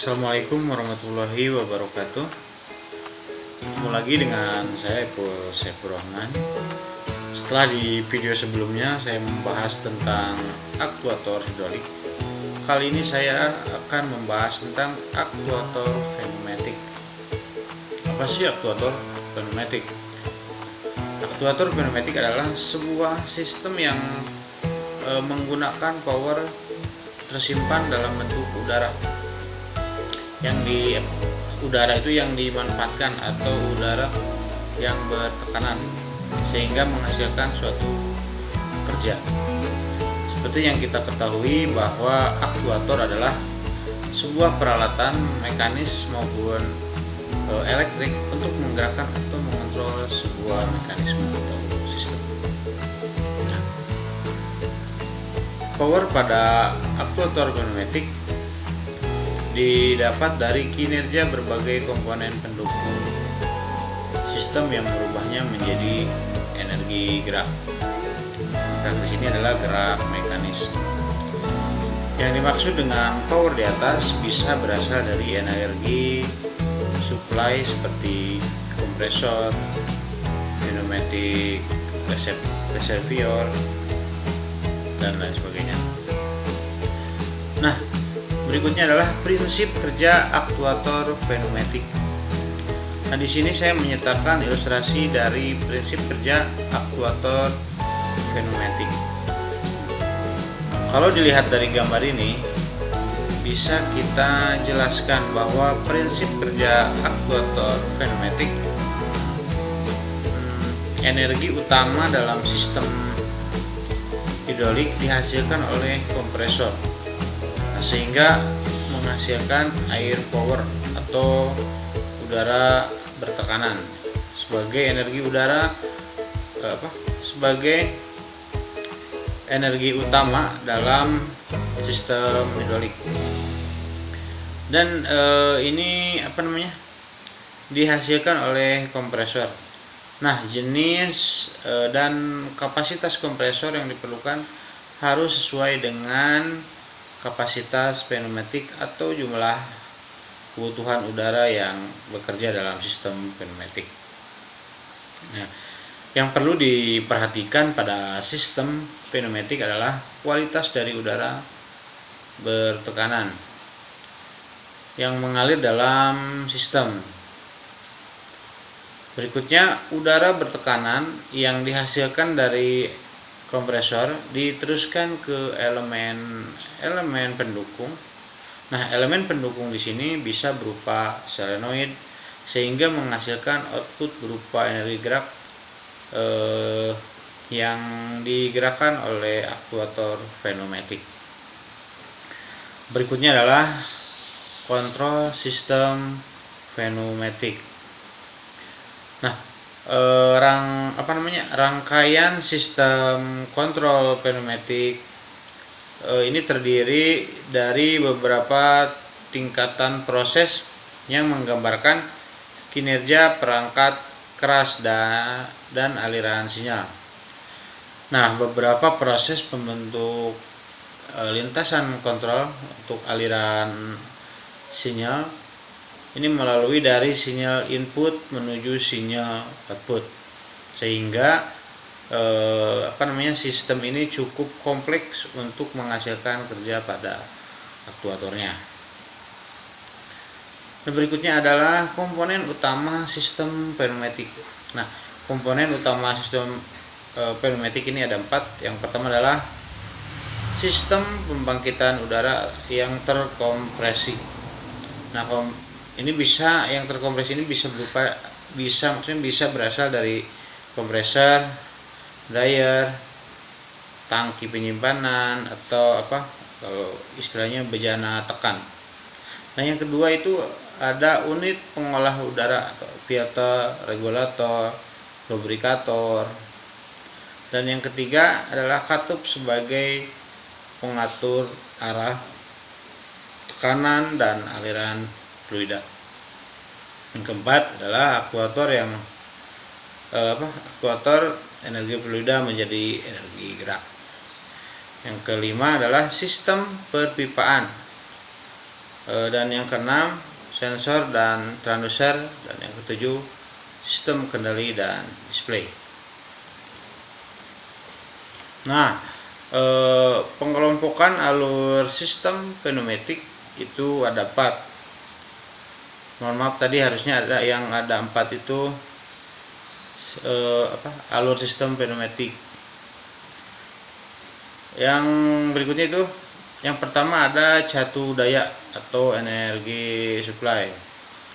Assalamualaikum warahmatullahi wabarakatuh. Ketemu lagi dengan saya Epul Saifur Rahman. Setelah di video sebelumnya saya membahas tentang aktuator hidrolik, kali ini saya akan membahas tentang aktuator pneumatik. Apa sih aktuator pneumatik? Aktuator pneumatik adalah sebuah sistem yang menggunakan power tersimpan dalam bentuk udara. Yang di udara itu yang dimanfaatkan atau udara yang bertekanan sehingga menghasilkan suatu kerja. Seperti yang kita ketahui bahwa aktuator adalah sebuah peralatan mekanis maupun elektrik untuk menggerakkan atau mengontrol sebuah mekanisme atau sistem. Power pada aktuator pneumatik didapat dari kinerja berbagai komponen pendukung sistem yang merubahnya menjadi energi gerak. Dan di sini adalah gerak mekanis. Yang dimaksud dengan power di atas bisa berasal dari energi supply seperti kompresor, pneumatic reservoir, dan lain sebagainya. Nah, berikutnya adalah prinsip kerja aktuator pneumatik. Nah, di sini saya menyertakan ilustrasi dari prinsip kerja aktuator pneumatik. Kalau dilihat dari gambar ini, bisa kita jelaskan bahwa prinsip kerja aktuator pneumatik, energi utama dalam sistem hidrolik dihasilkan oleh kompresor, sehingga menghasilkan air power atau udara bertekanan sebagai energi sebagai energi utama dalam sistem hidrolik. Dan ini dihasilkan oleh kompresor. Nah, jenis dan kapasitas kompresor yang diperlukan harus sesuai dengan kapasitas pneumatik atau jumlah kebutuhan udara yang bekerja dalam sistem pneumatik. Nah, yang perlu diperhatikan pada sistem pneumatik adalah kualitas dari udara bertekanan yang mengalir dalam sistem. Berikutnya, udara bertekanan yang dihasilkan dari kompresor diteruskan ke elemen pendukung. Nah, elemen pendukung di sini bisa berupa solenoid sehingga menghasilkan output berupa energi gerak yang digerakkan oleh aktuator pneumatik. Berikutnya adalah kontrol sistem pneumatik. Nah, rangkaian sistem kontrol pneumatik ini terdiri dari beberapa tingkatan proses yang menggambarkan kinerja perangkat keras dan aliran sinyal. Nah, beberapa proses pembentuk lintasan kontrol untuk aliran sinyal ini melalui dari sinyal input menuju sinyal output, sehingga sistem ini cukup kompleks untuk menghasilkan kerja pada aktuatornya. Dan berikutnya adalah komponen utama sistem pneumatik. Nah, komponen utama sistem pneumatik ini ada 4. Yang pertama adalah sistem pembangkitan udara yang terkompresi. Nah, yang terkompresi ini bisa berasal dari kompresor, dryer, tangki penyimpanan, atau kalau istilahnya bejana tekan. Nah, yang kedua itu ada unit pengolah udara atau filter, regulator, lubrikator. Dan yang ketiga adalah katup sebagai pengatur arah tekanan dan aliran fluida. Yang keempat adalah aktuator energi fluida menjadi energi gerak. Yang kelima adalah sistem perpipaan Dan yang keenam, sensor dan transducer, dan yang ketujuh, sistem kendali dan display. Nah, pengelompokan alur sistem pneumatik itu ada 4. Mohon maaf, tadi harusnya ada yang ada 4 itu alur sistem pneumatik. Yang berikutnya itu, yang pertama ada catu daya atau energi supply,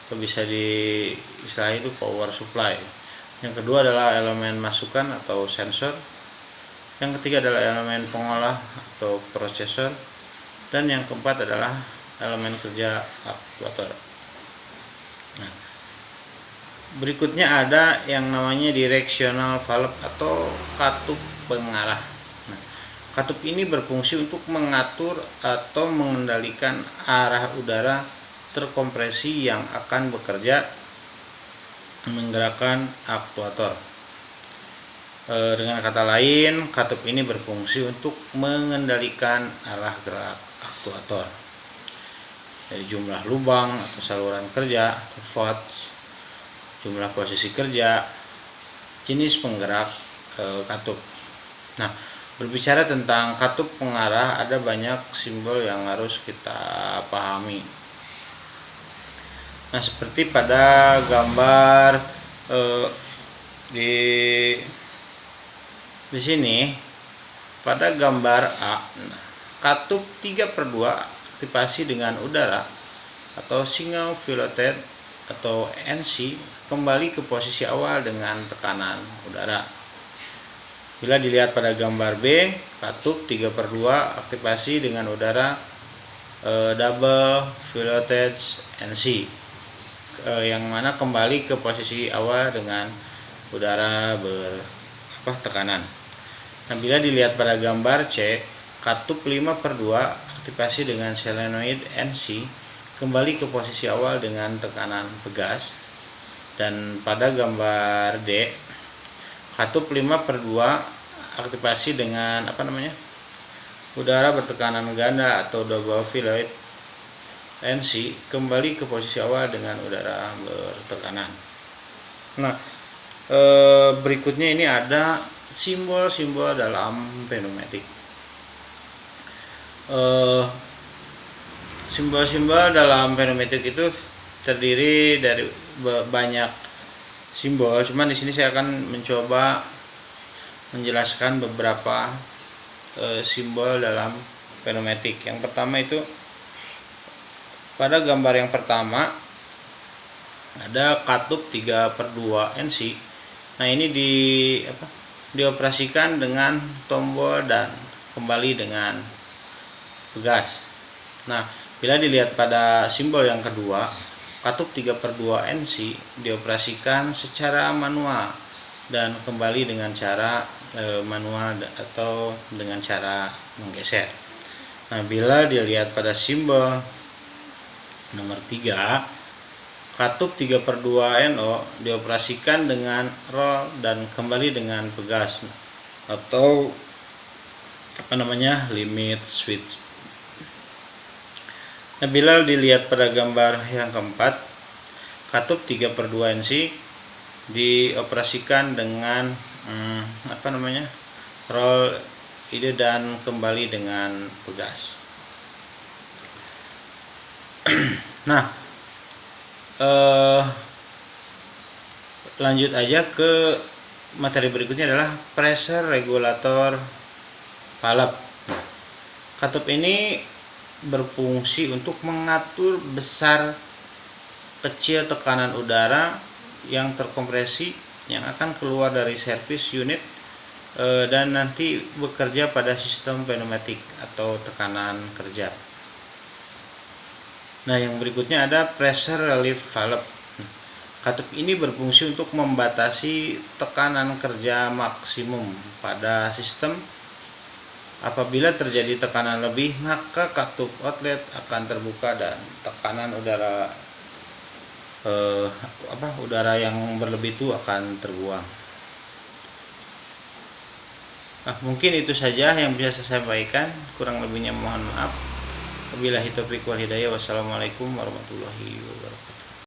atau bisa istilah itu power supply. Yang kedua adalah elemen masukan atau sensor. Yang ketiga adalah elemen pengolah atau prosesor, dan yang keempat adalah elemen kerja aktuator. Nah, berikutnya ada yang namanya directional valve atau katup pengarah. Nah, katup ini berfungsi untuk mengatur atau mengendalikan arah udara terkompresi yang akan bekerja menggerakkan aktuator. Dengan kata lain, katup ini berfungsi untuk mengendalikan arah gerak aktuator dari jumlah lubang atau saluran kerja atau vots, jumlah posisi kerja, jenis penggerak katup. Nah, berbicara tentang katup pengarah, ada banyak simbol yang harus kita pahami. Nah, seperti pada gambar di sini pada gambar A, katup 3/2 aktivasi dengan udara atau single piloted atau NC kembali ke posisi awal dengan tekanan udara. Bila dilihat pada gambar B, katup 3/2 aktivasi dengan udara double piloted NC, yang mana kembali ke posisi awal dengan udara bertekanan. Nah, bila dilihat pada gambar C, katup 5/2 aktivasi dengan solenoid NC kembali ke posisi awal dengan tekanan pegas. Dan pada gambar D, katup 5/2 aktivasi dengan udara bertekanan ganda atau double pilot NC kembali ke posisi awal dengan udara bertekanan. Nah, berikutnya ini ada simbol-simbol dalam pneumatik. Simbol-simbol dalam pneumatik itu terdiri dari banyak simbol, cuman di sini saya akan mencoba menjelaskan beberapa simbol dalam pneumatik. Yang pertama itu pada gambar yang pertama ada katup 3/2 NC. Nah, ini dioperasikan dengan tombol dan kembali dengan pegas. Nah, bila dilihat pada simbol yang kedua, katup 3/2 NC dioperasikan secara manual dan kembali dengan cara manual atau dengan cara menggeser. Nah, bila dilihat pada simbol nomor 3, katup 3/2 NO dioperasikan dengan roll dan kembali dengan pegas atau limit switch. Nah, bila dilihat pada gambar yang keempat, katup 3/2 NC dioperasikan dengan roll ide dan kembali dengan pegas. Nah, lanjut aja ke materi berikutnya adalah pressure regulator valve. Katup ini berfungsi untuk mengatur besar kecil tekanan udara yang terkompresi yang akan keluar dari service unit dan nanti bekerja pada sistem pneumatik atau tekanan kerja. Nah, yang berikutnya ada pressure relief valve. Katup ini berfungsi untuk membatasi tekanan kerja maksimum pada sistem. Apabila terjadi tekanan lebih, maka katup outlet akan terbuka dan tekanan udara udara yang berlebih itu akan terbuang. Nah, mungkin itu saja yang bisa saya sampaikan, kurang lebihnya mohon maaf. Wabillahi taufiq wal hidayah. Wassalamualaikum warahmatullahi wabarakatuh.